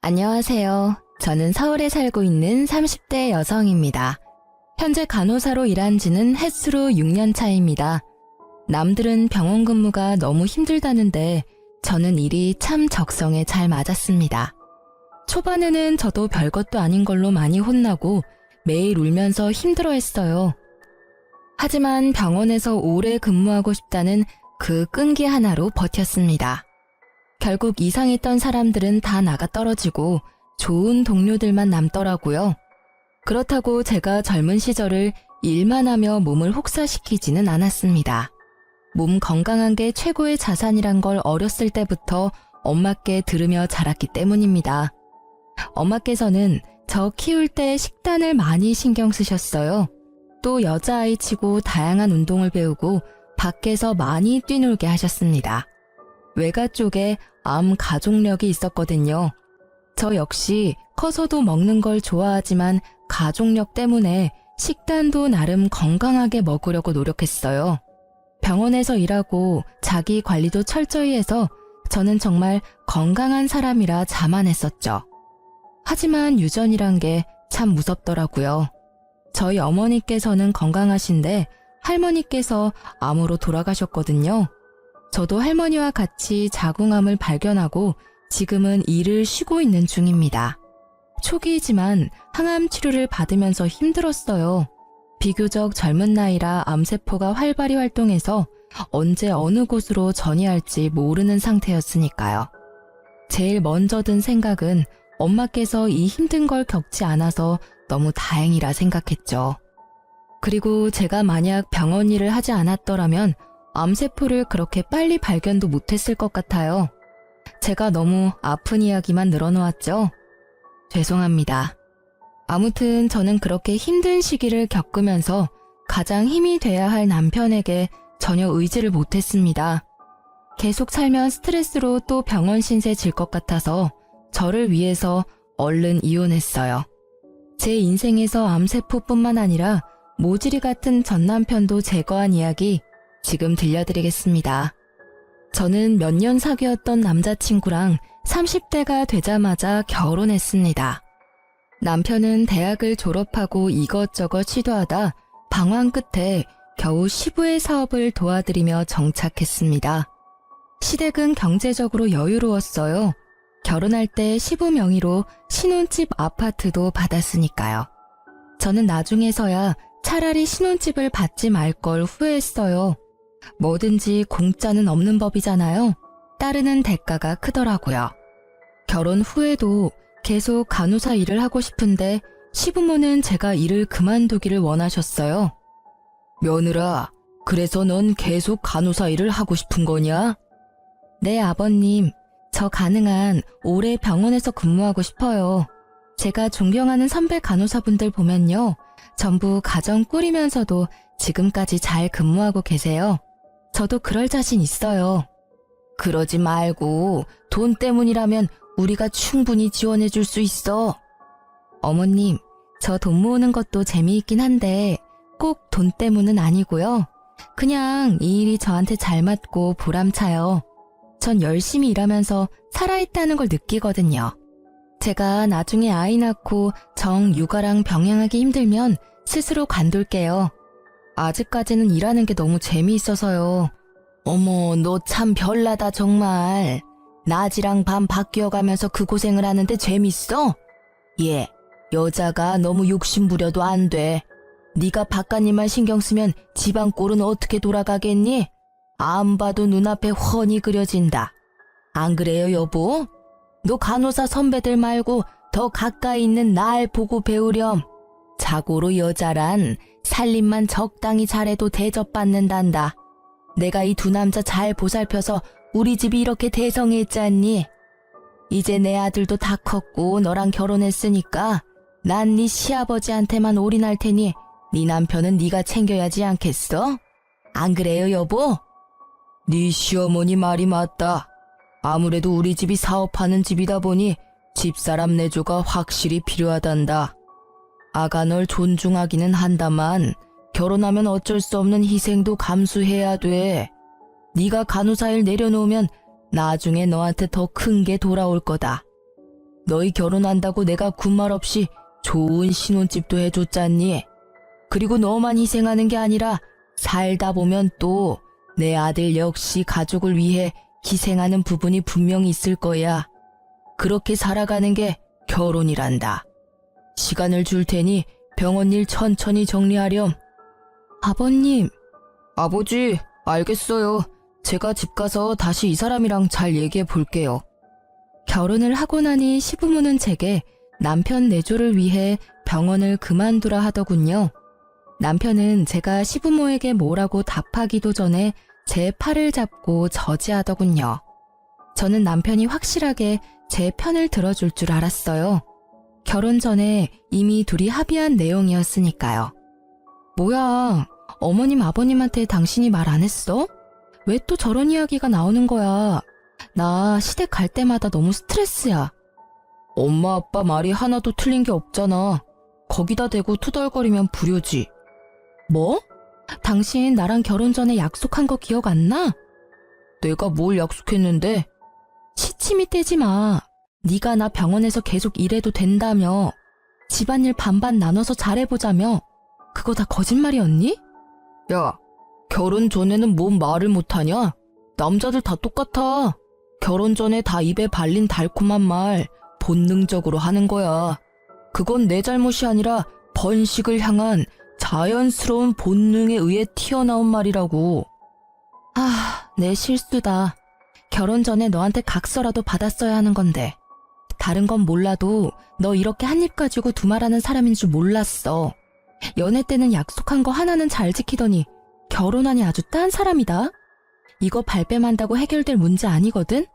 안녕하세요. 저는 서울에 살고 있는 30대 여성입니다. 현재 간호사로 일한 지는 햇수로 6년 차입니다. 남들은 병원 근무가 너무 힘들다는데 저는 일이 참 적성에 잘 맞았습니다. 초반에는 저도 별것도 아닌 걸로 많이 혼나고 매일 울면서 힘들어했어요. 하지만 병원에서 오래 근무하고 싶다는 그 끈기 하나로 버텼습니다. 결국 이상했던 사람들은 다 나가 떨어지고 좋은 동료들만 남더라고요. 그렇다고 제가 젊은 시절을 일만 하며 몸을 혹사시키지는 않았습니다. 몸 건강한 게 최고의 자산이란 걸 어렸을 때부터 엄마께 들으며 자랐기 때문입니다. 엄마께서는 저 키울 때 식단을 많이 신경 쓰셨어요. 또 여자아이 치고 다양한 운동을 배우고 밖에서 많이 뛰놀게 하셨습니다. 외가 쪽에 암 가족력이 있었거든요. 저 역시 커서도 먹는 걸 좋아하지만 가족력 때문에 식단도 나름 건강하게 먹으려고 노력했어요. 병원에서 일하고 자기 관리도 철저히 해서 저는 정말 건강한 사람이라 자만했었죠. 하지만 유전이란 게 참 무섭더라고요. 저희 어머니께서는 건강하신데 할머니께서 암으로 돌아가셨거든요. 저도 할머니와 같이 자궁암을 발견하고 지금은 일을 쉬고 있는 중입니다. 초기이지만 항암 치료를 받으면서 힘들었어요. 비교적 젊은 나이라 암세포가 활발히 활동해서 언제 어느 곳으로 전이할지 모르는 상태였으니까요. 제일 먼저 든 생각은 엄마께서 이 힘든 걸 겪지 않아서 너무 다행이라 생각했죠. 그리고 제가 만약 병원 일을 하지 않았더라면 암세포를 그렇게 빨리 발견도 못했을 것 같아요. 제가 너무 아픈 이야기만 늘어놓았죠? 죄송합니다. 아무튼 저는 그렇게 힘든 시기를 겪으면서 가장 힘이 돼야 할 남편에게 전혀 의지를 못했습니다. 계속 살면 스트레스로 또 병원 신세 질 것 같아서 저를 위해서 얼른 이혼했어요. 제 인생에서 암세포뿐만 아니라 모질이 같은 전 남편도 제거한 이야기 지금 들려드리겠습니다. 저는 몇 년 사귀었던 남자친구랑 30대가 되자마자 결혼했습니다. 남편은 대학을 졸업하고 이것저것 시도하다 방황 끝에 겨우 시부의 사업을 도와드리며 정착했습니다. 시댁은 경제적으로 여유로웠어요. 결혼할 때 시부 명의로 신혼집 아파트도 받았으니까요. 저는 나중에서야 차라리 신혼집을 받지 말 걸 후회했어요. 뭐든지 공짜는 없는 법이잖아요. 따르는 대가가 크더라고요. 결혼 후에도 계속 간호사 일을 하고 싶은데 시부모는 제가 일을 그만두기를 원하셨어요. 며느라, 그래서 넌 계속 간호사 일을 하고 싶은 거냐? 네, 아버님. 저 가능한 오래 병원에서 근무하고 싶어요. 제가 존경하는 선배 간호사분들 보면요. 전부 가정 꾸리면서도 지금까지 잘 근무하고 계세요. 저도 그럴 자신 있어요. 그러지 말고 돈 때문이라면 우리가 충분히 지원해 줄 수 있어. 어머님, 저 돈 모으는 것도 재미있긴 한데 꼭 돈 때문은 아니고요. 그냥 이 일이 저한테 잘 맞고 보람차요. 전 열심히 일하면서 살아있다는 걸 느끼거든요. 제가 나중에 아이 낳고 정 육아랑 병행하기 힘들면 스스로 관둘게요. 아직까지는 일하는 게 너무 재미있어서요. 어머, 너 참 별나다 정말. 낮이랑 밤 바뀌어가면서 그 고생을 하는데 재밌어? 예, 여자가 너무 욕심 부려도 안 돼. 네가 바깥 일만 신경 쓰면 집안 꼴은 어떻게 돌아가겠니? 안 봐도 눈앞에 훤히 그려진다. 안 그래요, 여보? 너 간호사 선배들 말고 더 가까이 있는 날 보고 배우렴. 자고로 여자란 살림만 적당히 잘해도 대접받는단다. 내가 이 두 남자 잘 보살펴서 우리 집이 이렇게 대성했잖니. 이제 내 아들도 다 컸고 너랑 결혼했으니까 난 네 시아버지한테만 올인할 테니 네 남편은 네가 챙겨야지 않겠어? 안 그래요, 여보? 네 시어머니 말이 맞다. 아무래도 우리 집이 사업하는 집이다 보니 집사람 내조가 확실히 필요하단다. 아가 널 존중하기는 한다만 결혼하면 어쩔 수 없는 희생도 감수해야 돼. 네가 간호사 일 내려놓으면 나중에 너한테 더 큰 게 돌아올 거다. 너희 결혼한다고 내가 군말 없이 좋은 신혼집도 해줬잖니. 그리고 너만 희생하는 게 아니라 살다 보면 또 내 아들 역시 가족을 위해 희생하는 부분이 분명히 있을 거야. 그렇게 살아가는 게 결혼이란다. 시간을 줄 테니 병원 일 천천히 정리하렴. 아버님. 아버지, 알겠어요. 제가 집 가서 다시 이 사람이랑 잘 얘기해 볼게요. 결혼을 하고 나니 시부모는 제게 남편 내조를 위해 병원을 그만두라 하더군요. 남편은 제가 시부모에게 뭐라고 답하기도 전에 제 팔을 잡고 저지하더군요. 저는 남편이 확실하게 제 편을 들어줄 줄 알았어요. 결혼 전에 이미 둘이 합의한 내용이었으니까요. 뭐야, 어머님 아버님한테 당신이 말 안 했어? 왜 또 저런 이야기가 나오는 거야? 나 시댁 갈 때마다 너무 스트레스야. 엄마 아빠 말이 하나도 틀린 게 없잖아. 거기다 대고 투덜거리면 불효지. 뭐? 당신 나랑 결혼 전에 약속한 거 기억 안 나? 내가 뭘 약속했는데? 시치미 떼지 마. 네가 나 병원에서 계속 일해도 된다며. 집안일 반반 나눠서 잘해보자며. 그거 다 거짓말이었니? 야, 결혼 전에는 뭔 말을 못하냐? 남자들 다 똑같아. 결혼 전에 다 입에 발린 달콤한 말 본능적으로 하는 거야. 그건 내 잘못이 아니라 번식을 향한 자연스러운 본능에 의해 튀어나온 말이라고. 아, 내 실수다. 결혼 전에 너한테 각서라도 받았어야 하는 건데. 다른 건 몰라도 너 이렇게 한 입 가지고 두말하는 사람인 줄 몰랐어. 연애 때는 약속한 거 하나는 잘 지키더니 결혼하니 아주 딴 사람이다. 이거 발뺌한다고 해결될 문제 아니거든?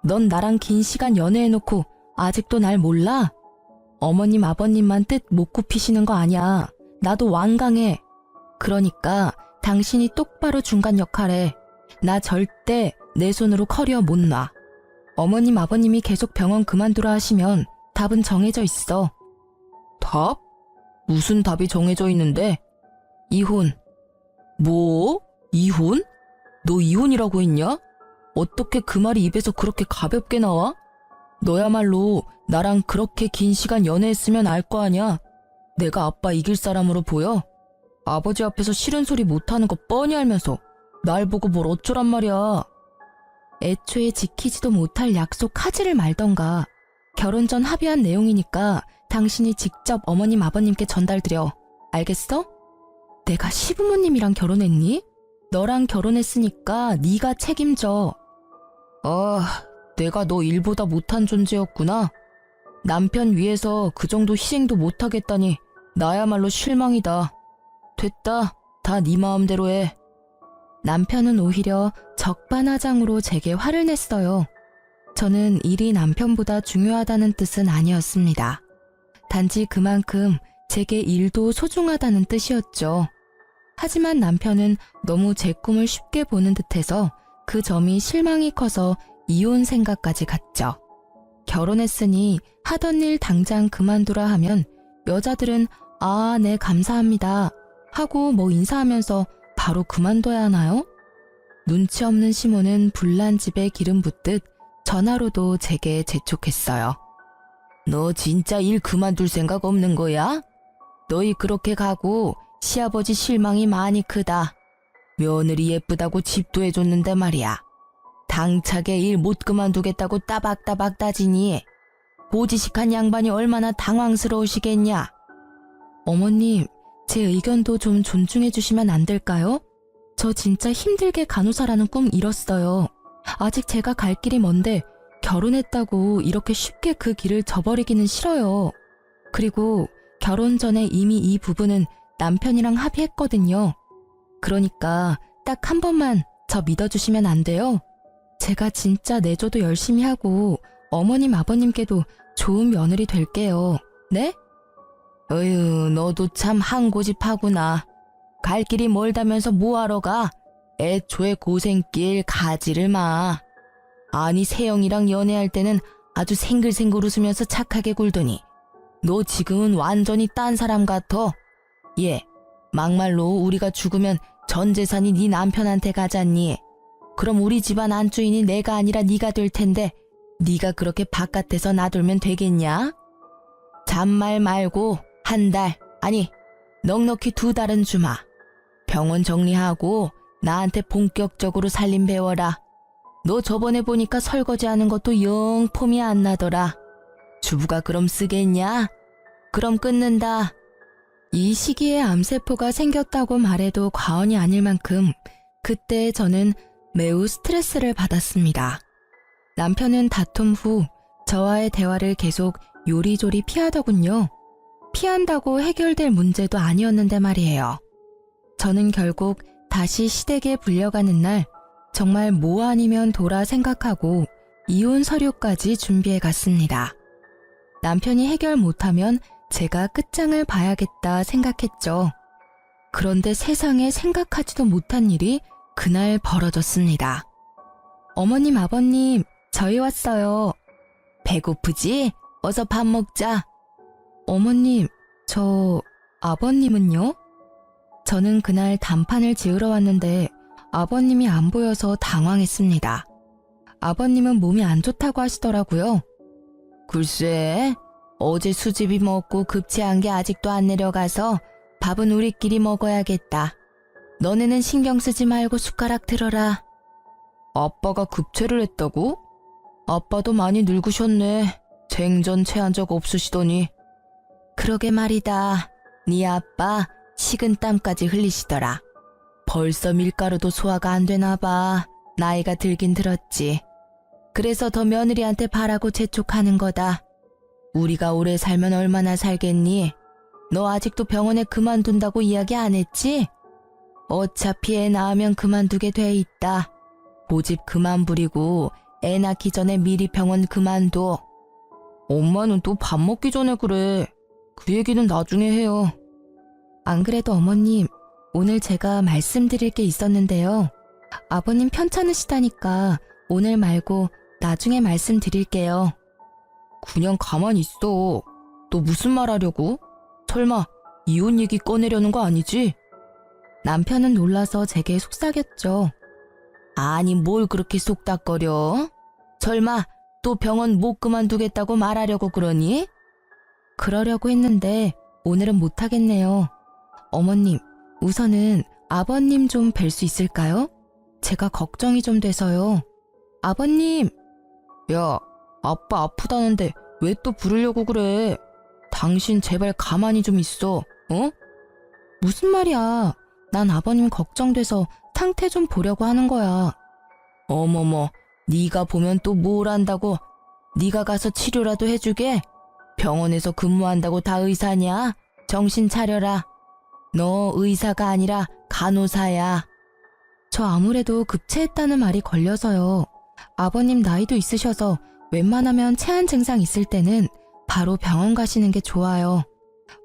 넌 나랑 긴 시간 연애해놓고 아직도 날 몰라? 어머님 아버님만 뜻 못 굽히시는 거 아니야. 나도 완강해. 그러니까 당신이 똑바로 중간 역할해. 나 절대 내 손으로 커리어 못 놔. 어머님 아버님이 계속 병원 그만두라 하시면 답은 정해져 있어. 답? 무슨 답이 정해져 있는데? 이혼. 뭐? 이혼? 너 이혼이라고 했냐? 어떻게 그 말이 입에서 그렇게 가볍게 나와? 너야말로 나랑 그렇게 긴 시간 연애했으면 알 거 아냐? 내가 아빠 이길 사람으로 보여? 아버지 앞에서 싫은 소리 못하는 거 뻔히 알면서 날 보고 뭘 어쩌란 말이야. 애초에 지키지도 못할 약속 하지를 말던가. 결혼 전 합의한 내용이니까 당신이 직접 어머님 아버님께 전달드려. 알겠어? 내가 시부모님이랑 결혼했니? 너랑 결혼했으니까 네가 책임져. 아, 내가 너 일보다 못한 존재였구나. 남편 위해서 그 정도 희생도 못하겠다니 나야말로 실망이다. 됐다. 다 네 마음대로 해. 남편은 오히려 적반하장으로 제게 화를 냈어요. 저는 일이 남편보다 중요하다는 뜻은 아니었습니다. 단지 그만큼 제게 일도 소중하다는 뜻이었죠. 하지만 남편은 너무 제 꿈을 쉽게 보는 듯해서 그 점이 실망이 커서 이혼 생각까지 갔죠. 결혼했으니 하던 일 당장 그만두라 하면 여자들은 아, 네, 감사합니다 하고 뭐 인사하면서 바로 그만둬야 하나요? 눈치 없는 시모는 불난 집에 기름 붓듯 전화로도 제게 재촉했어요. 너 진짜 일 그만둘 생각 없는 거야? 너희 그렇게 가고 시아버지 실망이 많이 크다. 며느리 예쁘다고 집도 해줬는데 말이야. 당차게 일 못 그만두겠다고 따박따박 따지니 고지식한 양반이 얼마나 당황스러우시겠냐. 어머님, 제 의견도 좀 존중해 주시면 안 될까요? 저 진짜 힘들게 간호사라는 꿈 이뤘어요. 아직 제가 갈 길이 먼데 결혼했다고 이렇게 쉽게 그 길을 저버리기는 싫어요. 그리고 결혼 전에 이미 이 부분은 남편이랑 합의했거든요. 그러니까 딱 한 번만 저 믿어주시면 안 돼요? 제가 진짜 내조도 열심히 하고 어머님 아버님께도 좋은 며느리 될게요. 네? 어휴, 너도 참 한 고집하구나. 갈 길이 멀다면서 뭐하러 가? 애초에 고생길 가지를 마. 아니, 세영이랑 연애할 때는 아주 생글생글 웃으면서 착하게 굴더니 너 지금은 완전히 딴 사람 같아. 예, 막말로 우리가 죽으면 전 재산이 네 남편한테 가잖니. 그럼 우리 집안 안주인이 내가 아니라 네가 될 텐데 네가 그렇게 바깥에서 놔두면 되겠냐? 잔말 말고 한 달, 아니 넉넉히 2달은 주마. 병원 정리하고 나한테 본격적으로 살림 배워라. 너 저번에 보니까 설거지하는 것도 영 폼이 안 나더라. 주부가 그럼 쓰겠냐? 그럼 끊는다. 이 시기에 암세포가 생겼다고 말해도 과언이 아닐 만큼 그때 저는 매우 스트레스를 받았습니다. 남편은 다툼 후 저와의 대화를 계속 요리조리 피하더군요. 피한다고 해결될 문제도 아니었는데 말이에요. 저는 결국 다시 시댁에 불려가는 날 정말 뭐 아니면 도라 생각하고 이혼 서류까지 준비해 갔습니다. 남편이 해결 못하면 제가 끝장을 봐야겠다 생각했죠. 그런데 세상에 생각하지도 못한 일이 그날 벌어졌습니다. 어머님, 아버님, 저희 왔어요. 배고프지? 어서 밥 먹자. 어머님, 아버님은요? 저는 그날 단판을 지으러 왔는데 아버님이 안 보여서 당황했습니다. 아버님은 몸이 안 좋다고 하시더라고요. 글쎄, 어제 수제비 먹고 급체한 게 아직도 안 내려가서 밥은 우리끼리 먹어야겠다. 너네는 신경 쓰지 말고 숟가락 들어라. 아빠가 급체를 했다고? 아빠도 많이 늙으셨네. 생전 체한 적 없으시더니. 그러게 말이다. 네 아빠 식은땀까지 흘리시더라. 벌써 밀가루도 소화가 안 되나 봐. 나이가 들긴 들었지. 그래서 더 며느리한테 바라고 재촉하는 거다. 우리가 오래 살면 얼마나 살겠니? 너 아직도 병원에 그만둔다고 이야기 안 했지? 어차피 애 낳으면 그만두게 돼 있다. 고집 그만 부리고 애 낳기 전에 미리 병원 그만둬. 엄마는 또 밥 먹기 전에 그래. 그 얘기는 나중에 해요. 안 그래도 어머님, 오늘 제가 말씀드릴 게 있었는데요. 아버님 편찮으시다니까 오늘 말고 나중에 말씀드릴게요. 그냥 가만히 있어. 너 무슨 말 하려고? 설마 이혼 얘기 꺼내려는 거 아니지? 남편은 놀라서 제게 속삭였죠. 아니 뭘 그렇게 속닥거려? 설마 또 병원 못 그만두겠다고 말하려고 그러니? 그러려고 했는데 오늘은 못하겠네요. 어머님, 우선은 아버님 좀 뵐 수 있을까요? 제가 걱정이 좀 돼서요. 아버님! 야, 아빠 아프다는데 왜 또 부르려고 그래? 당신 제발 가만히 좀 있어, 어? 무슨 말이야. 난 아버님 걱정돼서 상태 좀 보려고 하는 거야. 어머머, 네가 보면 또 뭘 안다고? 네가 가서 치료라도 해주게? 병원에서 근무한다고 다 의사냐? 정신 차려라. 너 의사가 아니라 간호사야. 저 아무래도 급체했다는 말이 걸려서요. 아버님 나이도 있으셔서 웬만하면 체한 증상 있을 때는 바로 병원 가시는 게 좋아요.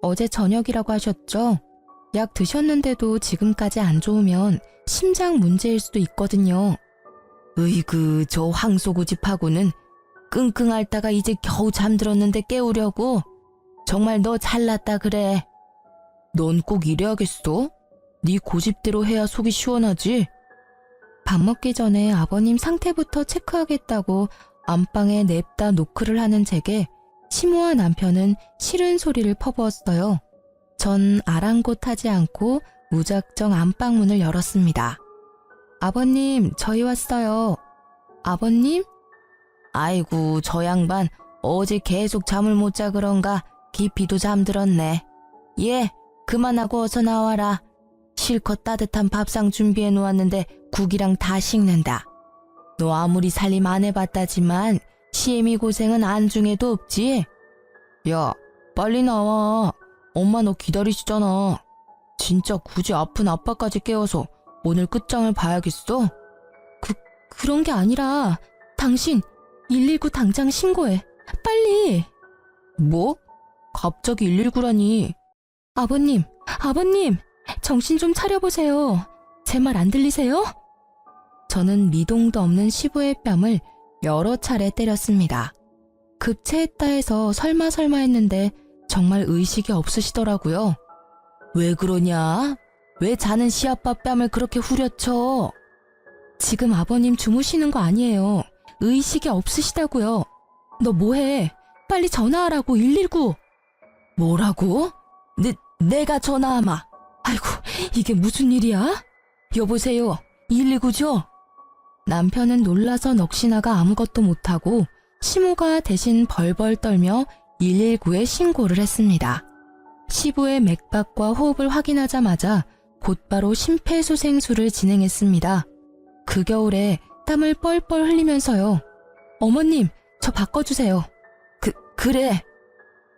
어제 저녁이라고 하셨죠? 약 드셨는데도 지금까지 안 좋으면 심장 문제일 수도 있거든요. 으이그, 저 황소고집하고는 끙끙 앓다가 이제 겨우 잠들었는데 깨우려고? 정말 너 잘났다 그래. 넌 꼭 이래야겠어? 네 고집대로 해야 속이 시원하지? 밥 먹기 전에 아버님 상태부터 체크하겠다고 안방에 냅다 노크를 하는 제게 시모와 남편은 싫은 소리를 퍼부었어요. 전 아랑곳하지 않고 무작정 안방문을 열었습니다. 아버님, 저희 왔어요. 아버님? 아이고, 저 양반 어제 계속 잠을 못 자 그런가 깊이도 잠들었네. 예, 그만하고 어서 나와라. 실컷 따뜻한 밥상 준비해 놓았는데 국이랑 다 식는다. 너 아무리 살림 안 해봤다지만 시애미 고생은 안중에도 없지? 야, 빨리 나와. 엄마 너 기다리시잖아. 진짜 굳이 아픈 아빠까지 깨워서 오늘 끝장을 봐야겠어? 그런 게 아니라 당신 119 당장 신고해. 빨리. 뭐? 갑자기 119라니. 아버님, 정신 좀 차려보세요. 제 말 안 들리세요? 저는 미동도 없는 시부의 뺨을 여러 차례 때렸습니다. 급체했다 해서 설마 했는데 정말 의식이 없으시더라고요. 왜 그러냐? 왜 자는 시아빠 뺨을 그렇게 후려쳐? 지금 아버님 주무시는 거 아니에요. 의식이 없으시다고요. 너 뭐해? 빨리 전화하라고 119. 뭐라고? 내가 전화하마. 아이고, 이게 무슨 일이야? 여보세요, 119죠? 남편은 놀라서 넋이나가 아무것도 못하고 시모가 대신 벌벌 떨며 119에 신고를 했습니다. 시부의 맥박과 호흡을 확인하자마자 곧바로 심폐소생술을 진행했습니다. 그 겨울에 땀을 뻘뻘 흘리면서요. 어머님, 저 바꿔주세요. 그래.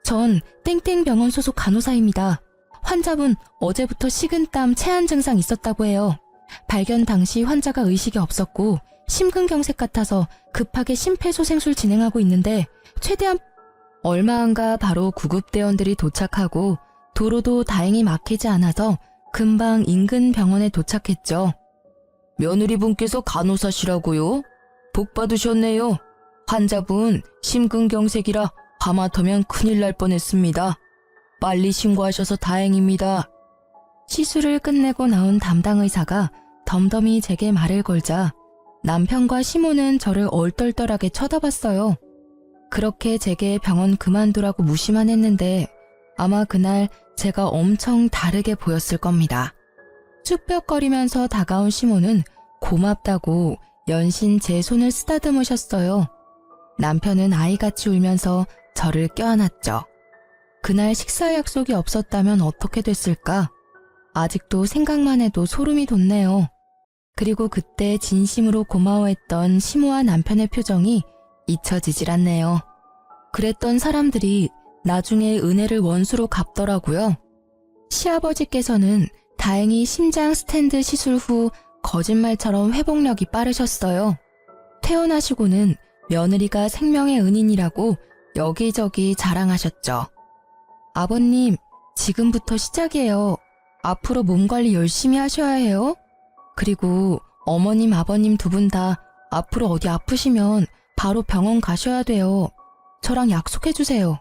전 땡땡병원 소속 간호사입니다. 환자분 어제부터 식은땀, 체한 증상 있었다고 해요. 발견 당시 환자가 의식이 없었고 심근경색 같아서 급하게 심폐소생술 진행하고 있는데 최대한 얼마 안가 바로 구급대원들이 도착하고 도로도 다행히 막히지 않아서 금방 인근 병원에 도착했죠. 며느리분께서 간호사시라고요? 복 받으셨네요. 환자분 심근경색이라 하마터면 큰일 날 뻔했습니다. 빨리 신고하셔서 다행입니다. 시술을 끝내고 나온 담당 의사가 덤덤히 제게 말을 걸자 남편과 시모는 저를 얼떨떨하게 쳐다봤어요. 그렇게 제게 병원 그만두라고 무시만 했는데 아마 그날 제가 엄청 다르게 보였을 겁니다. 쭈뼛거리면서 다가온 시모는 고맙다고 연신 제 손을 쓰다듬으셨어요. 남편은 아이같이 울면서 저를 껴안았죠. 그날 식사 약속이 없었다면 어떻게 됐을까? 아직도 생각만 해도 소름이 돋네요. 그리고 그때 진심으로 고마워했던 시모와 남편의 표정이 잊혀지질 않네요. 그랬던 사람들이 나중에 은혜를 원수로 갚더라고요. 시아버지께서는 다행히 심장 스탠드 시술 후 거짓말처럼 회복력이 빠르셨어요. 퇴원하시고는 며느리가 생명의 은인이라고 여기저기 자랑하셨죠. 아버님, 지금부터 시작이에요. 앞으로 몸 관리 열심히 하셔야 해요. 그리고 어머님, 아버님 두 분 다 앞으로 어디 아프시면 바로 병원 가셔야 돼요. 저랑 약속해주세요.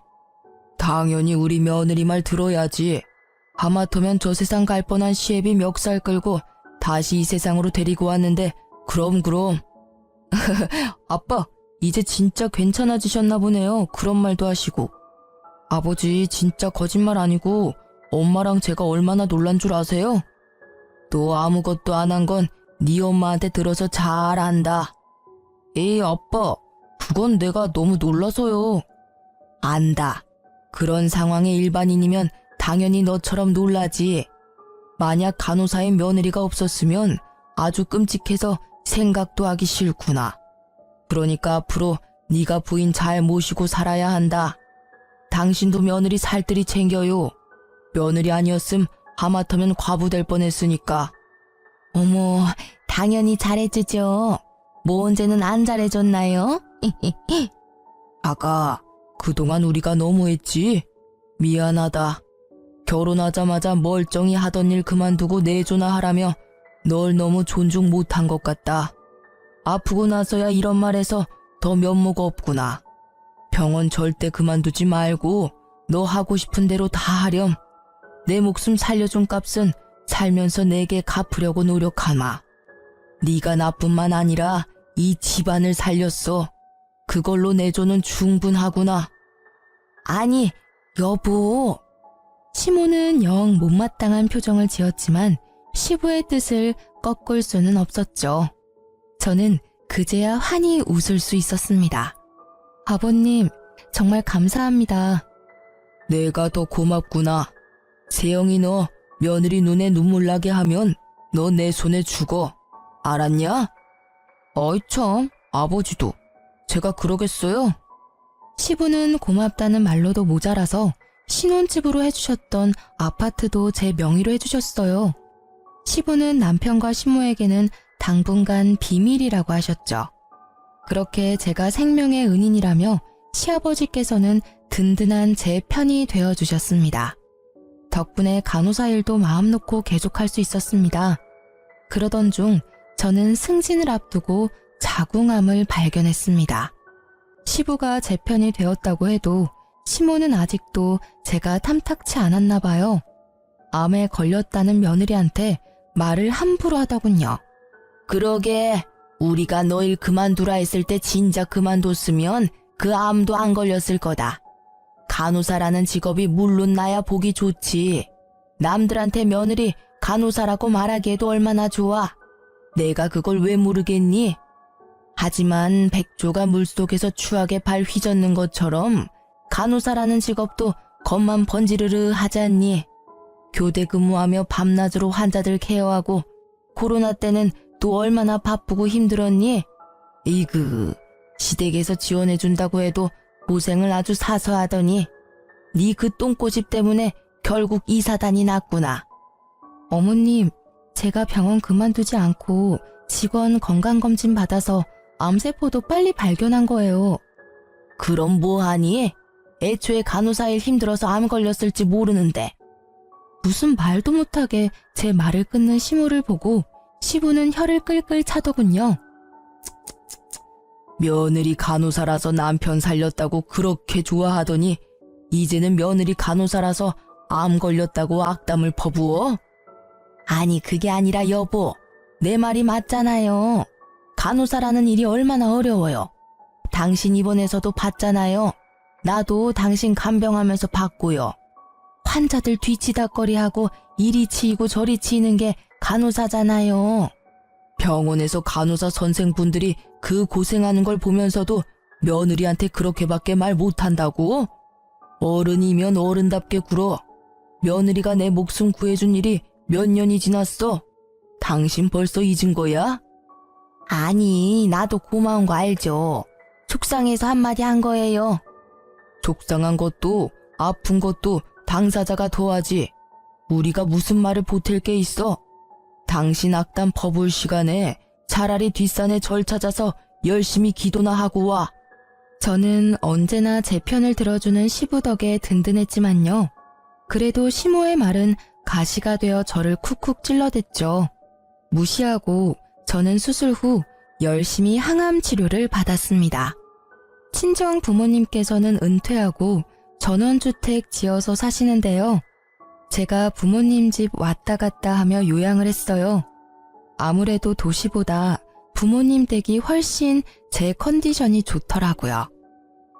당연히 우리 며느리 말 들어야지. 하마터면 저 세상 갈 뻔한 시애비 멱살 끌고 다시 이 세상으로 데리고 왔는데 그럼. 아빠, 이제 진짜 괜찮아지셨나 보네요. 그런 말도 하시고. 아버지, 진짜 거짓말 아니고 엄마랑 제가 얼마나 놀란 줄 아세요? 너 아무것도 안 한 건 네 엄마한테 들어서 잘 안다. 에이, 아빠, 그건 내가 너무 놀라서요. 안다. 그런 상황의 일반인이면 당연히 너처럼 놀라지. 만약 간호사의 며느리가 없었으면 아주 끔찍해서 생각도 하기 싫구나. 그러니까 앞으로 네가 부인 잘 모시고 살아야 한다. 당신도 며느리 살뜰히 챙겨요. 며느리 아니었음 하마터면 과부될 뻔했으니까. 어머, 당연히 잘해주죠. 뭐 언제는 안 잘해줬나요? 아가, 그동안 우리가 너무했지? 미안하다. 결혼하자마자 멀쩡히 하던 일 그만두고 내조나 하라며 널 너무 존중 못한 것 같다. 아프고 나서야 이런 말해서 더 면모가 없구나. 병원 절대 그만두지 말고 너 하고 싶은 대로 다 하렴. 내 목숨 살려준 값은 살면서 내게 갚으려고 노력하마. 네가 나뿐만 아니라 이 집안을 살렸어. 그걸로 내조는 충분하구나. 아니, 여보. 시모는 영 못마땅한 표정을 지었지만 시부의 뜻을 꺾을 수는 없었죠. 저는 그제야 환히 웃을 수 있었습니다. 아버님, 정말 감사합니다. 내가 더 고맙구나. 세영이 너 며느리 눈에 눈물 나게 하면 너 내 손에 죽어. 알았냐? 어이 참, 아버지도. 제가 그러겠어요? 시부는 고맙다는 말로도 모자라서 신혼집으로 해주셨던 아파트도 제 명의로 해주셨어요. 시부는 남편과 시모에게는 당분간 비밀이라고 하셨죠. 그렇게 제가 생명의 은인이라며 시아버지께서는 든든한 제 편이 되어주셨습니다. 덕분에 간호사 일도 마음 놓고 계속할 수 있었습니다. 그러던 중 저는 승진을 앞두고 자궁암을 발견했습니다. 시부가 제 편이 되었다고 해도 시모는 아직도 제가 탐탁치 않았나 봐요. 암에 걸렸다는 며느리한테 말을 함부로 하더군요. 그러게, 우리가 너 일 그만두라 했을 때 진작 그만뒀으면 그 암도 안 걸렸을 거다. 간호사라는 직업이 물론 나야 보기 좋지. 남들한테 며느리 간호사라고 말하기에도 얼마나 좋아. 내가 그걸 왜 모르겠니? 하지만 백조가 물속에서 추하게 발 휘젓는 것처럼 간호사라는 직업도 겉만 번지르르 하지 않니? 교대 근무하며 밤낮으로 환자들 케어하고 코로나 때는 또 얼마나 바쁘고 힘들었니? 이그 시댁에서 지원해준다고 해도 고생을 아주 사서 하더니 네 그 똥꼬집 때문에 결국 이 사단이 났구나. 어머님, 제가 병원 그만두지 않고 직원 건강검진 받아서 암세포도 빨리 발견한 거예요. 그럼 뭐하니? 애초에 간호사 일 힘들어서 암 걸렸을지 모르는데. 무슨 말도 못하게 제 말을 끊는 시모를 보고 시부는 혀를 끌끌 차더군요. 며느리 간호사라서 남편 살렸다고 그렇게 좋아하더니 이제는 며느리 간호사라서 암 걸렸다고 악담을 퍼부어? 아니 그게 아니라 여보, 내 말이 맞잖아요. 간호사라는 일이 얼마나 어려워요. 당신 입원해서도 봤잖아요. 나도 당신 간병하면서 봤고요. 환자들 뒤치다거리하고 이리 치이고 저리 치이는 게 간호사잖아요. 병원에서 간호사 선생분들이 그 고생하는 걸 보면서도 며느리한테 그렇게밖에 말 못한다고? 어른이면 어른답게 굴어. 며느리가 내 목숨 구해준 일이 몇 년이 지났어? 당신 벌써 잊은 거야? 아니, 나도 고마운 거 알죠. 속상해서 한마디 한 거예요. 속상한 것도 아픈 것도 당사자가 더하지. 우리가 무슨 말을 보탤 게 있어? 당신 악담 퍼부을 시간에 차라리 뒷산에 절 찾아서 열심히 기도나 하고 와. 저는 언제나 제 편을 들어주는 시부 덕에 든든했지만요. 그래도 시모의 말은 가시가 되어 저를 쿡쿡 찔러댔죠. 무시하고 저는 수술 후 열심히 항암 치료를 받았습니다. 친정 부모님께서는 은퇴하고 전원주택 지어서 사시는데요. 제가 부모님 집 왔다 갔다 하며 요양을 했어요. 아무래도 도시보다 부모님 댁이 훨씬 제 컨디션이 좋더라고요.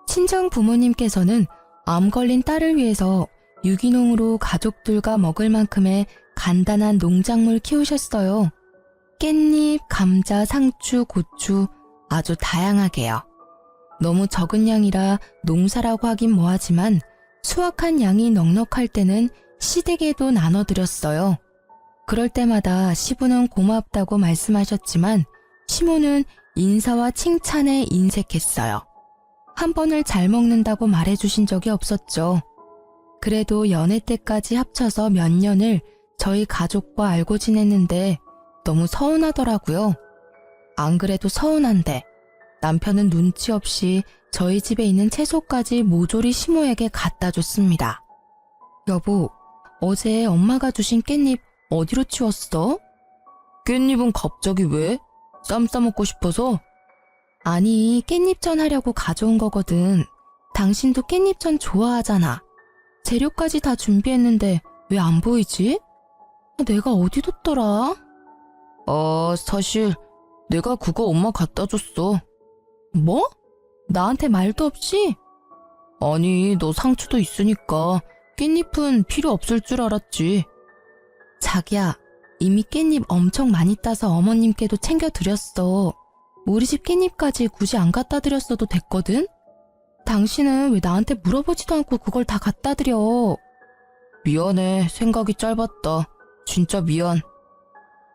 친정 부모님께서는 암 걸린 딸을 위해서 유기농으로 가족들과 먹을 만큼의 간단한 농작물 키우셨어요. 깻잎, 감자, 상추, 고추 아주 다양하게요. 너무 적은 양이라 농사라고 하긴 뭐하지만 수확한 양이 넉넉할 때는 시댁에도 나눠드렸어요. 그럴 때마다 시부는 고맙다고 말씀하셨지만 시모는 인사와 칭찬에 인색했어요. 한 번을 잘 먹는다고 말해주신 적이 없었죠. 그래도 연애 때까지 합쳐서 몇 년을 저희 가족과 알고 지냈는데 너무 서운하더라고요. 안 그래도 서운한데 남편은 눈치 없이 저희 집에 있는 채소까지 모조리 시모에게 갖다 줬습니다. 여보, 어제 엄마가 주신 깻잎 어디로 치웠어? 깻잎은 갑자기 왜? 쌈 싸먹고 싶어서? 아니, 깻잎전 하려고 가져온 거거든. 당신도 깻잎전 좋아하잖아. 재료까지 다 준비했는데 왜 안 보이지? 내가 어디 뒀더라? 사실 내가 그거 엄마 갖다 줬어. 뭐? 나한테 말도 없이? 아니, 너 상추도 있으니까 깻잎은 필요 없을 줄 알았지. 자기야, 이미 깻잎 엄청 많이 따서 어머님께도 챙겨드렸어. 우리 집 깻잎까지 굳이 안 갖다 드렸어도 됐거든? 당신은 왜 나한테 물어보지도 않고 그걸 다 갖다 드려? 미안해, 생각이 짧았다. 진짜 미안.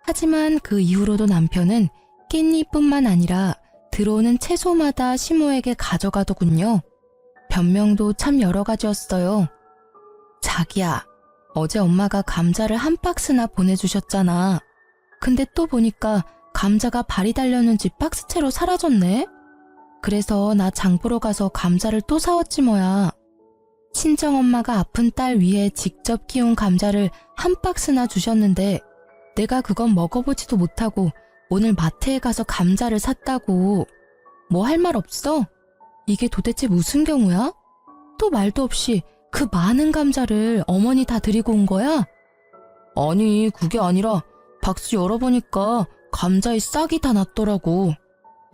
하지만 그 이후로도 남편은 깻잎뿐만 아니라 들어오는 채소마다 시모에게 가져가더군요. 변명도 참 여러 가지였어요. 자기야, 어제 엄마가 감자를 한 박스나 보내주셨잖아. 근데 또 보니까 감자가 발이 달렸는지 박스채로 사라졌네? 그래서 나 장 보러 가서 감자를 또 사왔지 뭐야. 친정엄마가 아픈 딸 위해 직접 키운 감자를 한 박스나 주셨는데 내가 그건 먹어보지도 못하고 오늘 마트에 가서 감자를 샀다고. 뭐 할 말 없어? 이게 도대체 무슨 경우야? 또 말도 없이 그 많은 감자를 어머니 다 드리고 온 거야? 아니, 그게 아니라 박스 열어보니까 감자에 싹이 다 났더라고.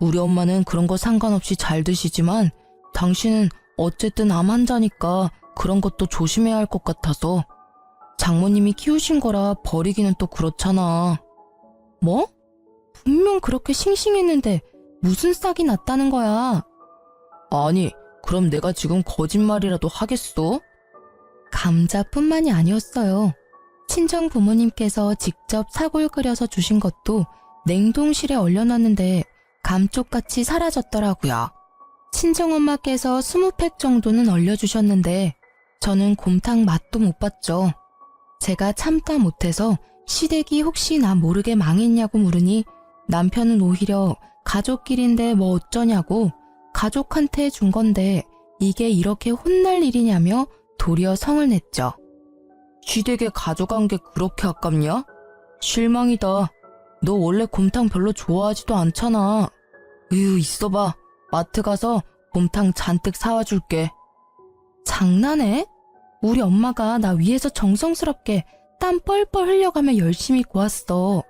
우리 엄마는 그런 거 상관없이 잘 드시지만 당신은 어쨌든 암 환자니까 그런 것도 조심해야 할 것 같아서. 장모님이 키우신 거라 버리기는 또 그렇잖아. 뭐? 분명 그렇게 싱싱했는데 무슨 싹이 났다는 거야? 아니, 그럼 내가 지금 거짓말이라도 하겠어? 감자뿐만이 아니었어요. 친정 부모님께서 직접 사골 끓여서 주신 것도 냉동실에 얼려놨는데 감쪽같이 사라졌더라고요. 친정엄마께서 20팩 정도는 얼려주셨는데 저는 곰탕 맛도 못 봤죠. 제가 참다 못해서 시댁이 혹시 나 모르게 망했냐고 물으니 남편은 오히려 가족끼리인데 뭐 어쩌냐고 가족한테 준 건데 이게 이렇게 혼날 일이냐며 도리어 성을 냈죠. 시댁에 가져간 게 그렇게 아깝냐? 실망이다. 너 원래 곰탕 별로 좋아하지도 않잖아. 있어봐. 마트 가서 곰탕 잔뜩 사와 줄게. 장난해? 우리 엄마가 나 위해서 정성스럽게 땀 뻘뻘 흘려가며 열심히 구웠어.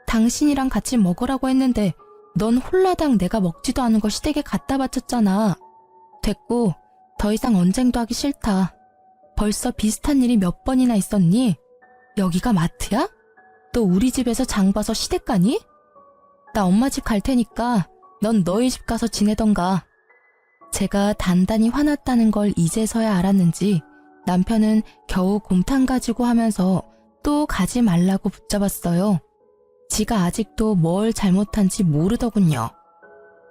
당신이랑 같이 먹으라고 했는데 넌 홀라당 내가 먹지도 않은 거 시댁에 갖다 바쳤잖아. 됐고, 더 이상 언쟁도 하기 싫다. 벌써 비슷한 일이 몇 번이나 있었니? 여기가 마트야? 또 우리 집에서 장 봐서 시댁 가니? 나 엄마 집 갈 테니까 넌 너희 집 가서 지내던가. 제가 단단히 화났다는 걸 이제서야 알았는지 남편은 겨우 곰탕 가지고 하면서 또 가지 말라고 붙잡았어요. 지가 아직도 뭘 잘못한지 모르더군요.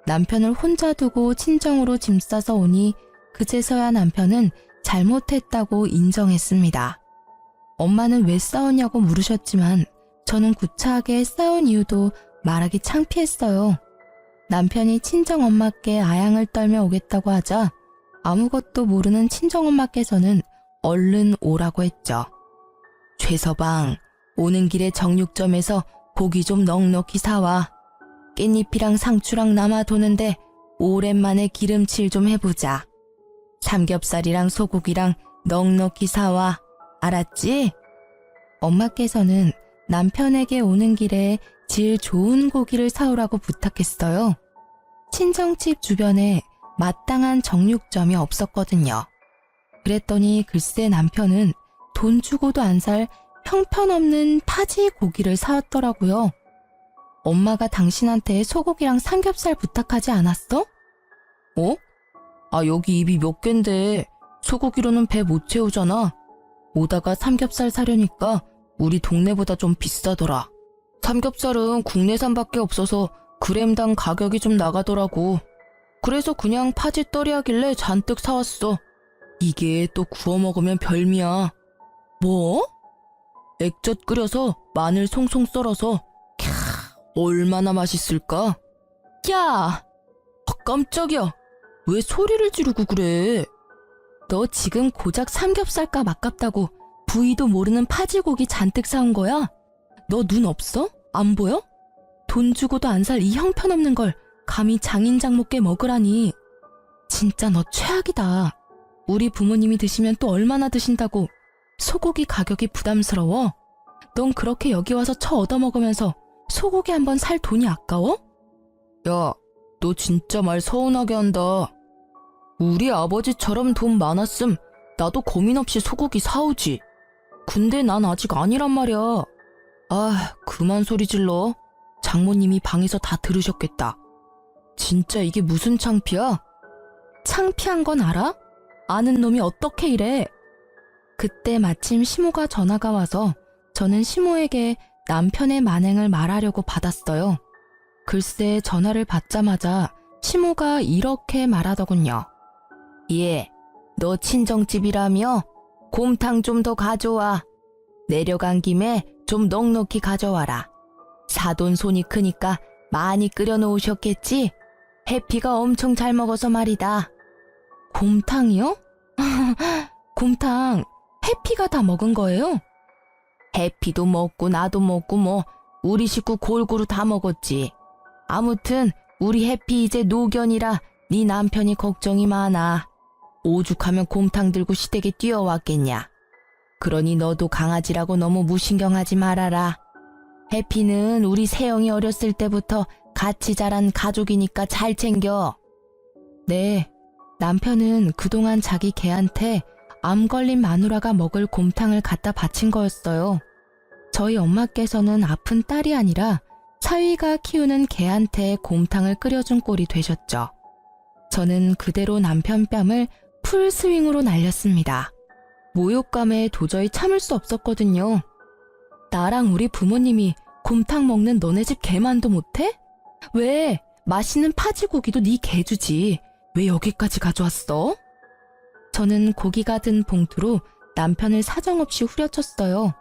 남편을 혼자 두고 친정으로 짐 싸서 오니 그제서야 남편은 잘못했다고 인정했습니다. 엄마는 왜 싸웠냐고 물으셨지만 저는 구차하게 싸운 이유도 말하기 창피했어요. 남편이 친정엄마께 아양을 떨며 오겠다고 하자 아무것도 모르는 친정엄마께서는 얼른 오라고 했죠. 최서방, 오는 길에 정육점에서 고기 좀 넉넉히 사와. 깻잎이랑 상추랑 남아 도는데 오랜만에 기름칠 좀 해보자. 삼겹살이랑 소고기랑 넉넉히 사와. 알았지? 엄마께서는 남편에게 오는 길에 질 좋은 고기를 사오라고 부탁했어요. 친정집 주변에 마땅한 정육점이 없었거든요. 그랬더니 글쎄 남편은 돈 주고도 안 살 형편없는 타지 고기를 사왔더라고요. 엄마가 당신한테 소고기랑 삼겹살 부탁하지 않았어? 어? 여기 입이 몇 갠데 소고기로는 배 못 채우잖아. 오다가 삼겹살 사려니까 우리 동네보다 좀 비싸더라. 삼겹살은 국내산밖에 없어서 그램당 가격이 좀 나가더라고. 그래서 그냥 파지 떨이 하길래 잔뜩 사왔어. 이게 또 구워 먹으면 별미야. 뭐? 액젓 끓여서 마늘 송송 썰어서 캬, 얼마나 맛있을까? 야! 깜짝이야. 왜 소리를 지르고 그래? 너 지금 고작 삼겹살값 아깝다고 부위도 모르는 파지고기 잔뜩 사온 거야? 너 눈 없어? 안 보여? 돈 주고도 안 살 이 형편없는 걸 감히 장인장 못게 먹으라니. 진짜 너 최악이다. 우리 부모님이 드시면 또 얼마나 드신다고. 소고기 가격이 부담스러워? 넌 그렇게 여기 와서 처 얻어먹으면서 소고기 한번 살 돈이 아까워? 야, 너 진짜 말 서운하게 한다. 우리 아버지처럼 돈 많았음 나도 고민 없이 소고기 사오지. 근데 난 아직 아니란 말이야. 그만 소리 질러. 장모님이 방에서 다 들으셨겠다. 진짜 이게 무슨 창피야? 창피한 건 알아? 아는 놈이 어떻게 이래? 그때 마침 시모가 전화가 와서 저는 시모에게 남편의 만행을 말하려고 받았어요. 글쎄 전화를 받자마자 시모가 이렇게 말하더군요. 예, 너 친정집이라며? 곰탕 좀 더 가져와. 내려간 김에 좀 넉넉히 가져와라. 사돈 손이 크니까 많이 끓여 놓으셨겠지? 해피가 엄청 잘 먹어서 말이다. 곰탕이요? 곰탕 해피가 다 먹은 거예요? 해피도 먹고 나도 먹고 뭐 우리 식구 골고루 다 먹었지. 아무튼 우리 해피 이제 노견이라 네 남편이 걱정이 많아. 오죽하면 곰탕 들고 시댁에 뛰어왔겠냐. 그러니 너도 강아지라고 너무 무신경하지 말아라. 해피는 우리 세영이 어렸을 때부터 같이 자란 가족이니까 잘 챙겨. 네, 남편은 그동안 자기 개한테 암 걸린 마누라가 먹을 곰탕을 갖다 바친 거였어요. 저희 엄마께서는 아픈 딸이 아니라 사위가 키우는 개한테 곰탕을 끓여준 꼴이 되셨죠. 저는 그대로 남편 뺨을 풀스윙으로 날렸습니다. 모욕감에 도저히 참을 수 없었거든요. 나랑 우리 부모님이 곰탕 먹는 너네 집 개만도 못해? 왜? 맛있는 파지고기도 네 개 주지. 왜 여기까지 가져왔어? 저는 고기가 든 봉투로 남편을 사정없이 후려쳤어요.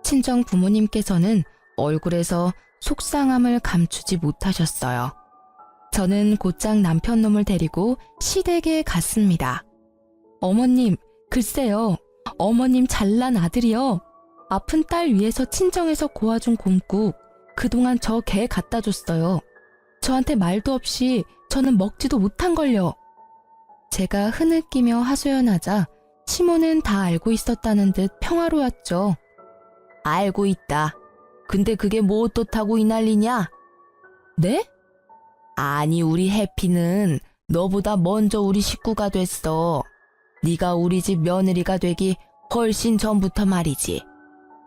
친정 부모님께서는 얼굴에서 속상함을 감추지 못하셨어요. 저는 곧장 남편 놈을 데리고 시댁에 갔습니다. 어머님, 글쎄요. 어머님 잘난 아들이요. 아픈 딸 위해서 친정에서 고아준 곰국 그동안 저 개 갖다 줬어요. 저한테 말도 없이 저는 먹지도 못한걸요. 제가 흐느끼며 하소연하자 시모는 다 알고 있었다는 듯 평화로웠죠. 알고 있다. 근데 그게 뭐 어떻다고 이 난리냐? 네? 아니 우리 해피는 너보다 먼저 우리 식구가 됐어. 네가 우리 집 며느리가 되기 훨씬 전부터 말이지.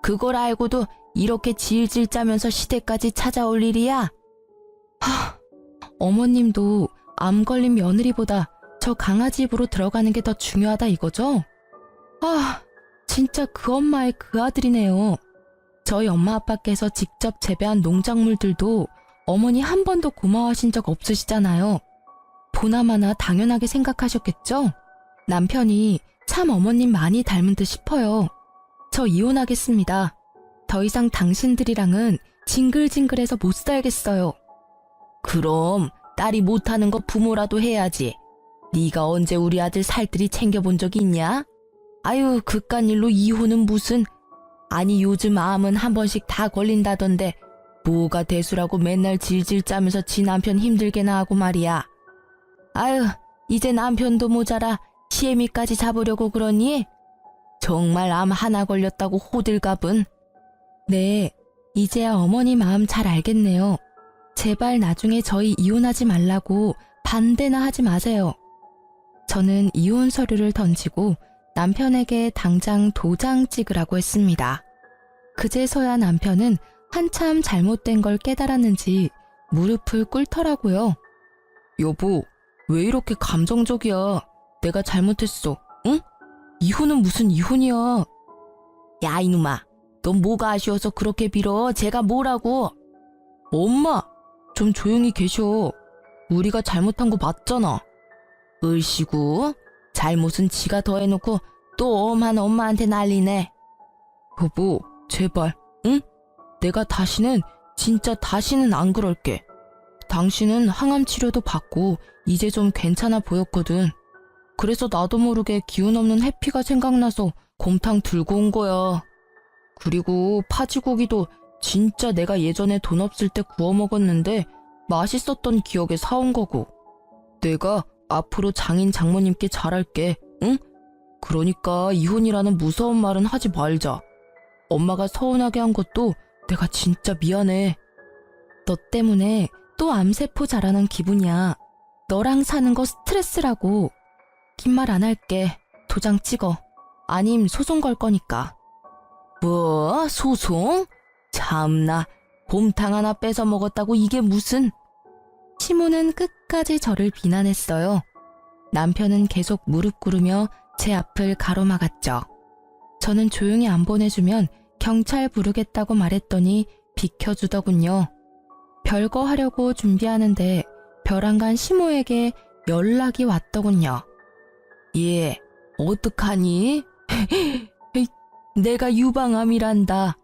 그걸 알고도 이렇게 질질 짜면서 시댁까지 찾아올 일이야? 어머님도 암 걸린 며느리보다 저 강아지 입으로 들어가는 게 더 중요하다 이거죠? 진짜 그 엄마의 그 아들이네요. 저희 엄마 아빠께서 직접 재배한 농작물들도 어머니 한 번도 고마워하신 적 없으시잖아요. 보나마나 당연하게 생각하셨겠죠? 남편이 참 어머님 많이 닮은 듯 싶어요. 저 이혼하겠습니다. 더 이상 당신들이랑은 징글징글해서 못 살겠어요. 그럼 딸이 못하는 거 부모라도 해야지. 네가 언제 우리 아들 살뜰히 챙겨본 적이 있냐? 아유 그깟 일로 이혼은 무슨. 아니 요즘 암은 한 번씩 다 걸린다던데 뭐가 대수라고 맨날 질질 짜면서 지 남편 힘들게나 하고 말이야. 아유 이제 남편도 모자라 시애미까지 잡으려고 그러니? 정말 암 하나 걸렸다고 호들갑은. 네, 이제야 어머니 마음 잘 알겠네요. 제발 나중에 저희 이혼하지 말라고 반대나 하지 마세요. 저는 이혼 서류를 던지고 남편에게 당장 도장 찍으라고 했습니다. 그제서야 남편은 한참 잘못된 걸 깨달았는지 무릎을 꿇더라고요. 여보, 왜 이렇게 감정적이야? 내가 잘못했어, 응? 이혼은 무슨 이혼이야? 야 이놈아, 넌 뭐가 아쉬워서 그렇게 빌어? 제가 뭐라고? 엄마, 좀 조용히 계셔. 우리가 잘못한 거 맞잖아. 을씨구, 잘못은 지가 더 해놓고 또 엄한 엄마한테 난리네. 여보, 제발, 응? 내가 진짜 다시는 안 그럴게. 당신은 항암 치료도 받고 이제 좀 괜찮아 보였거든. 그래서 나도 모르게 기운 없는 해피가 생각나서 곰탕 들고 온 거야. 그리고 파지고기도 진짜 내가 예전에 돈 없을 때 구워 먹었는데 맛있었던 기억에 사온 거고. 내가 앞으로 장인 장모님께 잘할게, 응? 그러니까 이혼이라는 무서운 말은 하지 말자. 엄마가 서운하게 한 것도 내가 진짜 미안해. 너 때문에 또 암세포 자라는 기분이야. 너랑 사는 거 스트레스라고. 긴 말 안 할게. 도장 찍어. 아님 소송 걸 거니까. 뭐? 소송? 참나, 곰탕 하나 뺏어 먹었다고 이게 무슨. 시모는 끝까지 저를 비난했어요. 남편은 계속 무릎 꿇으며 제 앞을 가로막았죠. 저는 조용히 안 보내주면 경찰 부르겠다고 말했더니 비켜주더군요. 별거 하려고 준비하는데 벼랑간 시모에게 연락이 왔더군요. 얘, 어떡하니? 내가 유방암이란다.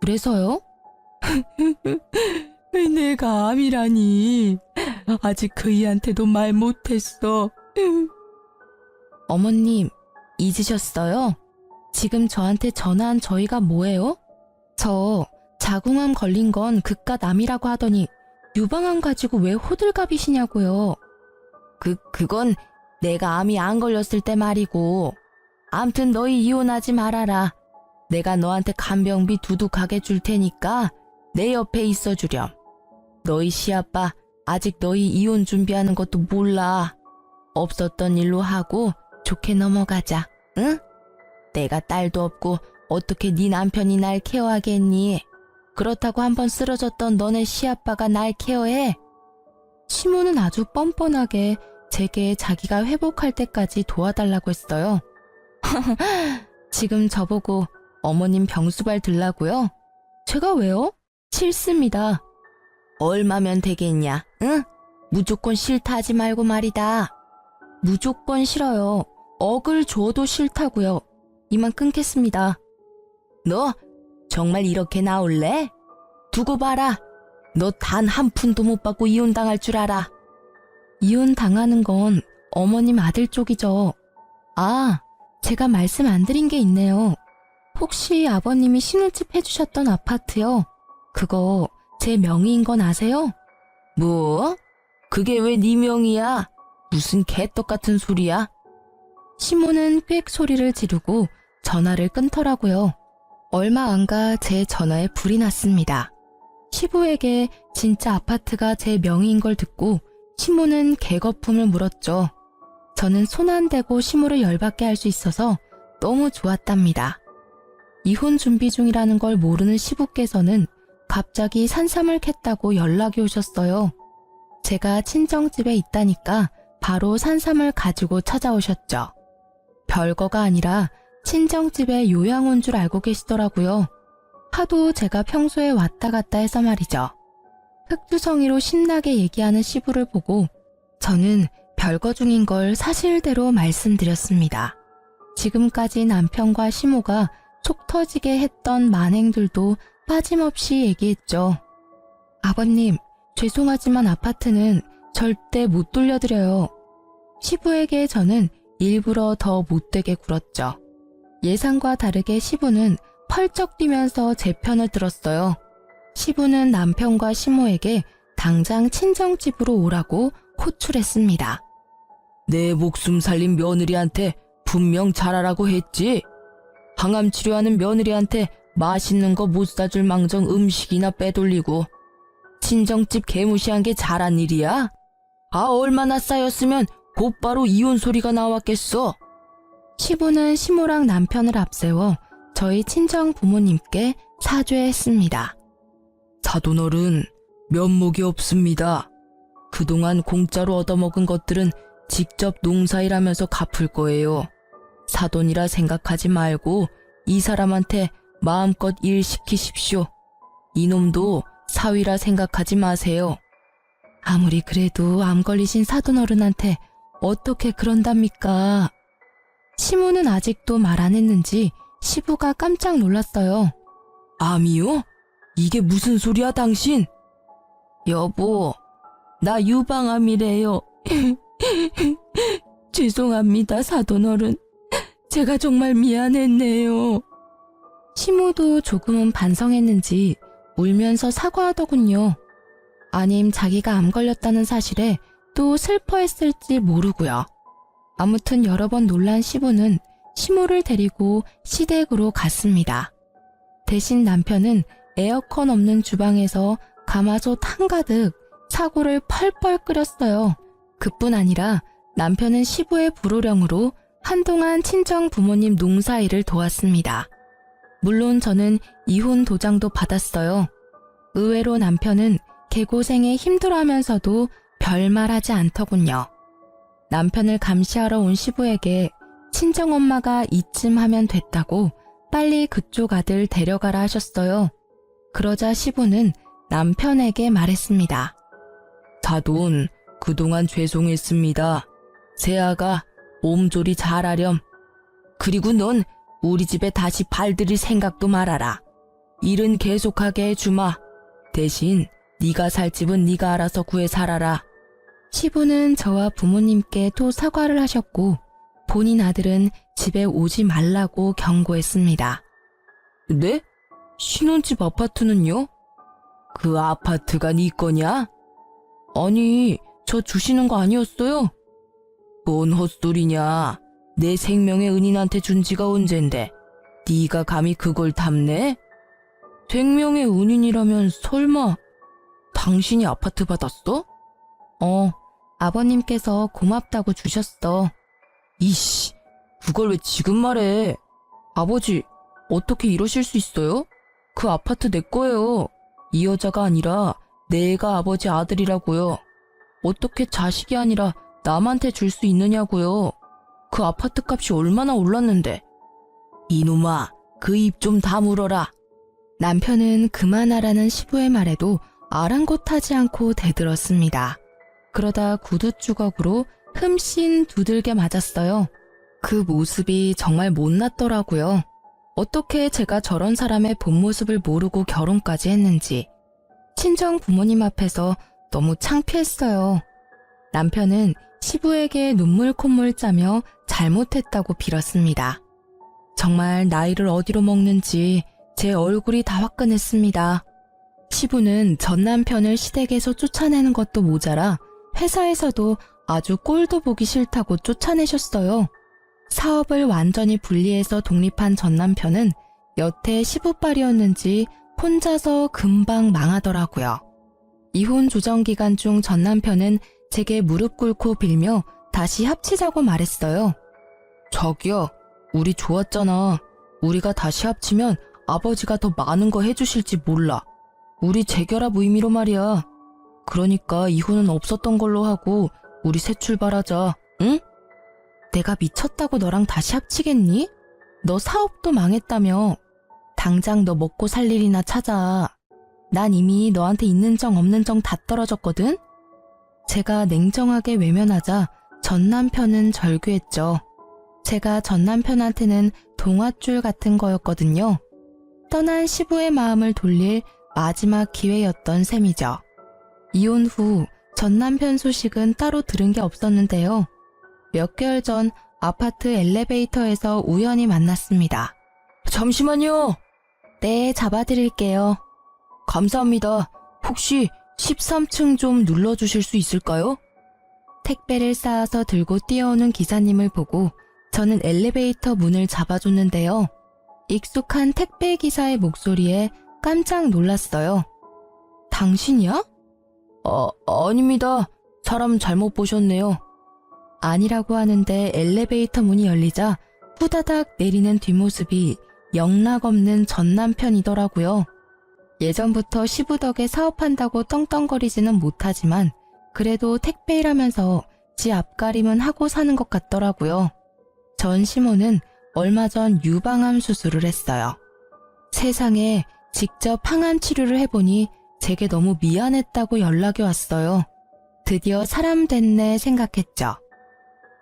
그래서요? 내가 암이라니. 아직 그이한테도 말 못했어. 어머님, 잊으셨어요? 지금 저한테 전화한 저희가 뭐예요? 저 자궁암 걸린 건 그깟 암이라고 하더니 유방암 가지고 왜 호들갑이시냐고요. 그건 내가 암이 안 걸렸을 때 말이고. 암튼 너희 이혼하지 말아라. 내가 너한테 간병비 두둑하게 줄 테니까 내 옆에 있어주렴. 너희 시아빠 아직 너희 이혼 준비하는 것도 몰라. 없었던 일로 하고 좋게 넘어가자, 응? 내가 딸도 없고 어떻게 네 남편이 날 케어하겠니? 그렇다고 한번 쓰러졌던 너네 시아빠가 날 케어해? 시모는 아주 뻔뻔하게 제게 자기가 회복할 때까지 도와달라고 했어요. 지금 저보고 어머님 병수발 들라고요? 제가 왜요? 싫습니다. 얼마면 되겠냐, 응? 무조건 싫다 하지 말고 말이다. 무조건 싫어요. 억을 줘도 싫다고요. 이만 끊겠습니다. 너 정말 이렇게 나올래? 두고 봐라. 너 단 한 푼도 못 받고 이혼당할 줄 알아. 이혼당하는 건 어머님 아들 쪽이죠. 아, 제가 말씀 안 드린 게 있네요. 혹시 아버님이 신혼집 해주셨던 아파트요? 그거 제 명의인 건 아세요? 뭐? 그게 왜 네 명의야? 무슨 개떡 같은 소리야? 시모는 꽥 소리를 지르고 전화를 끊더라고요. 얼마 안 가 제 전화에 불이 났습니다. 시부에게 진짜 아파트가 제 명의인 걸 듣고 시모는 개거품을 물었죠. 저는 손 안 대고 시모를 열받게 할 수 있어서 너무 좋았답니다. 이혼 준비 중이라는 걸 모르는 시부께서는 갑자기 산삼을 캤다고 연락이 오셨어요. 제가 친정집에 있다니까 바로 산삼을 가지고 찾아오셨죠. 별거가 아니라 친정집에 요양 온 줄 알고 계시더라고요. 하도 제가 평소에 왔다 갔다 해서 말이죠. 흑주성이로 신나게 얘기하는 시부를 보고 저는 별거 중인 걸 사실대로 말씀드렸습니다. 지금까지 남편과 시모가 속 터지게 했던 만행들도 빠짐없이 얘기했죠. 아버님, 죄송하지만 아파트는 절대 못 돌려드려요. 시부에게 저는 일부러 더 못되게 굴었죠. 예상과 다르게 시부는 펄쩍 뛰면서 제 편을 들었어요. 시부는 남편과 시모에게 당장 친정집으로 오라고 호출했습니다. 내 목숨 살린 며느리한테 분명 잘하라고 했지. 항암 치료하는 며느리한테 맛있는 거 못 사줄 망정 음식이나 빼돌리고 친정집 개무시한 게 잘한 일이야? 아, 얼마나 쌓였으면 곧바로 이혼 소리가 나왔겠어. 시부는 시모랑 남편을 앞세워 저희 친정 부모님께 사죄했습니다. 사돈어른, 면목이 없습니다. 그동안 공짜로 얻어먹은 것들은 직접 농사일하면서 갚을 거예요. 사돈이라 생각하지 말고 이 사람한테 마음껏 일 시키십시오. 이놈도 사위라 생각하지 마세요. 아무리 그래도 암 걸리신 사돈어른한테 어떻게 그런답니까? 시모는 아직도 말 안 했는지 시부가 깜짝 놀랐어요. 암이요? 이게 무슨 소리야 당신? 여보, 나 유방암이래요. 죄송합니다 사돈어른. 제가 정말 미안했네요. 시모도 조금은 반성했는지 울면서 사과하더군요. 아님 자기가 암 걸렸다는 사실에 또 슬퍼했을지 모르고요. 아무튼 여러 번 놀란 시부는 시모를 데리고 시댁으로 갔습니다. 대신 남편은 에어컨 없는 주방에서 가마솥 한가득 사골을 펄펄 끓였어요. 그뿐 아니라 남편은 시부의 불호령으로 한동안 친정 부모님 농사일을 도왔습니다. 물론 저는 이혼 도장도 받았어요. 의외로 남편은 개고생에 힘들어하면서도 별말하지 않더군요. 남편을 감시하러 온 시부에게 친정엄마가 이쯤 하면 됐다고 빨리 그쪽 아들 데려가라 하셨어요. 그러자 시부는 남편에게 말했습니다. 사돈, 그동안 죄송했습니다. 새아가 몸조리 잘하렴. 그리고 넌 우리 집에 다시 발들일 생각도 말아라. 일은 계속하게 해주마. 대신 네가 살 집은 네가 알아서 구해 살아라. 시부는 저와 부모님께 또 사과를 하셨고 본인 아들은 집에 오지 말라고 경고했습니다. 네? 신혼집 아파트는요? 그 아파트가 네 거냐? 아니, 저 주시는 거 아니었어요? 뭔 헛소리냐. 내 생명의 은인한테 준 지가 언젠데 네가 감히 그걸 탐내? 생명의 은인이라면 설마 당신이 아파트 받았어? 아버님께서 고맙다고 주셨어. 이씨, 그걸 왜 지금 말해? 아버지, 어떻게 이러실 수 있어요? 그 아파트 내 거예요. 이 여자가 아니라 내가 아버지 아들이라고요. 어떻게 자식이 아니라 남한테 줄 수 있느냐고요. 그 아파트 값이 얼마나 올랐는데. 이놈아, 그 입 좀 다물어라. 남편은 그만하라는 시부의 말에도 아랑곳하지 않고 대들었습니다. 그러다 구두 주걱으로 흠씬 두들겨 맞았어요. 그 모습이 정말 못났더라고요. 어떻게 제가 저런 사람의 본 모습을 모르고 결혼까지 했는지. 친정 부모님 앞에서 너무 창피했어요. 남편은 시부에게 눈물 콧물 짜며 잘못했다고 빌었습니다. 정말 나이를 어디로 먹는지 제 얼굴이 다 화끈했습니다. 시부는 전 남편을 시댁에서 쫓아내는 것도 모자라 회사에서도 아주 꼴도 보기 싫다고 쫓아내셨어요. 사업을 완전히 분리해서 독립한 전 남편은 여태 시부빨이었는지 혼자서 금방 망하더라고요. 이혼 조정 기간 중 전 남편은 제게 무릎 꿇고 빌며 다시 합치자고 말했어요. 자기야, 우리 좋았잖아. 우리가 다시 합치면 아버지가 더 많은 거 해주실지 몰라. 우리 재결합 의미로 말이야. 그러니까 이혼은 없었던 걸로 하고 우리 새 출발하자, 응? 내가 미쳤다고 너랑 다시 합치겠니? 너 사업도 망했다며. 당장 너 먹고 살 일이나 찾아. 난 이미 너한테 있는 정 없는 정 다 떨어졌거든? 제가 냉정하게 외면하자 전 남편은 절규했죠. 제가 전 남편한테는 동아줄 같은 거였거든요. 떠난 시부의 마음을 돌릴 마지막 기회였던 셈이죠. 이혼 후 전 남편 소식은 따로 들은 게 없었는데요. 몇 개월 전 아파트 엘리베이터에서 우연히 만났습니다. 잠시만요. 네, 잡아드릴게요. 감사합니다. 혹시 13층 좀 눌러주실 수 있을까요? 택배를 쌓아서 들고 뛰어오는 기사님을 보고 저는 엘리베이터 문을 잡아줬는데요. 익숙한 택배 기사의 목소리에 깜짝 놀랐어요. 당신이야? 아닙니다. 사람 잘못 보셨네요. 아니라고 하는데 엘리베이터 문이 열리자 후다닥 내리는 뒷모습이 영락없는 전 남편이더라고요. 예전부터 시부 덕에 사업한다고 떵떵거리지는 못하지만 그래도 택배 일하면서 지 앞가림은 하고 사는 것 같더라고요. 전 시모는 얼마 전 유방암 수술을 했어요. 세상에 직접 항암 치료를 해보니 제게 너무 미안했다고 연락이 왔어요. 드디어 사람 됐네 생각했죠.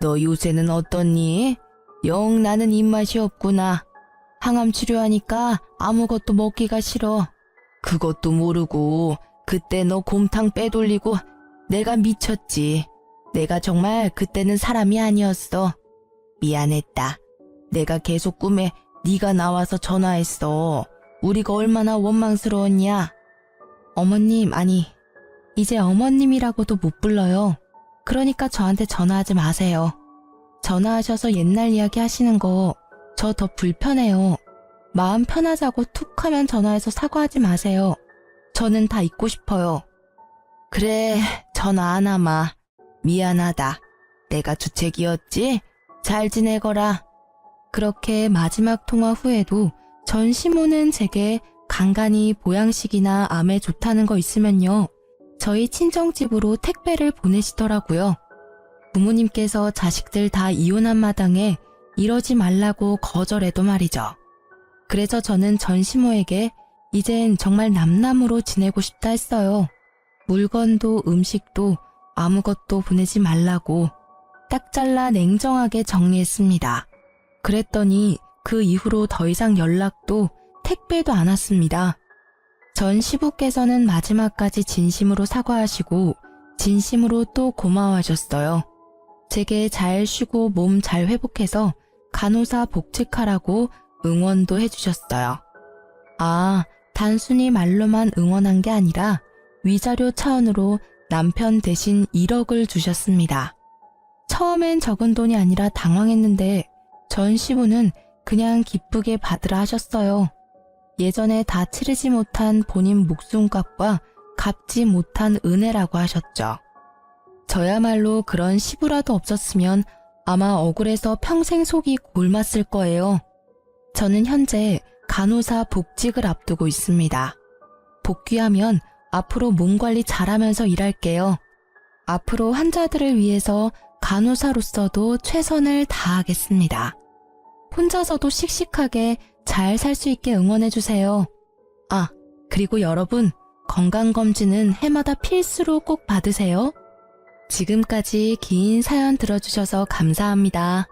너 요새는 어떻니? 영 나는 입맛이 없구나. 항암 치료하니까 아무것도 먹기가 싫어. 그것도 모르고 그때 너 곰탕 빼돌리고 내가 미쳤지. 내가 정말 그때는 사람이 아니었어. 미안했다. 내가 계속 꿈에 네가 나와서 전화했어. 우리가 얼마나 원망스러웠냐. 어머님, 아니 이제 어머님이라고도 못 불러요. 그러니까 저한테 전화하지 마세요. 전화하셔서 옛날 이야기 하시는 거 저 더 불편해요. 마음 편하자고 툭 하면 전화해서 사과하지 마세요. 저는 다 잊고 싶어요. 그래, 전화 안 하마. 미안하다. 내가 주책이었지? 잘 지내거라. 그렇게 마지막 통화 후에도 전 시모는 제게 간간히 보양식이나 암에 좋다는 거 있으면요. 저희 친정집으로 택배를 보내시더라고요. 부모님께서 자식들 다 이혼한 마당에 이러지 말라고 거절해도 말이죠. 그래서 저는 전 시모에게 이젠 정말 남남으로 지내고 싶다 했어요. 물건도 음식도 아무것도 보내지 말라고 딱 잘라 냉정하게 정리했습니다. 그랬더니 그 이후로 더 이상 연락도 택배도 안 왔습니다. 전 시부께서는 마지막까지 진심으로 사과하시고 진심으로 또 고마워하셨어요. 제게 잘 쉬고 몸 잘 회복해서 간호사 복직하라고 응원도 해주셨어요. 아, 단순히 말로만 응원한 게 아니라 위자료 차원으로 남편 대신 1억을 주셨습니다. 처음엔 적은 돈이 아니라 당황했는데 전 시부는 그냥 기쁘게 받으라 하셨어요. 예전에 다 치르지 못한 본인 목숨값과 갚지 못한 은혜라고 하셨죠. 저야말로 그런 시부라도 없었으면 아마 억울해서 평생 속이 골맞을 거예요. 저는 현재 간호사 복직을 앞두고 있습니다. 복귀하면 앞으로 몸 관리 잘하면서 일할게요. 앞으로 환자들을 위해서 간호사로서도 최선을 다하겠습니다. 혼자서도 씩씩하게 잘 살 수 있게 응원해주세요. 아, 그리고 여러분, 건강검진은 해마다 필수로 꼭 받으세요. 지금까지 긴 사연 들어주셔서 감사합니다.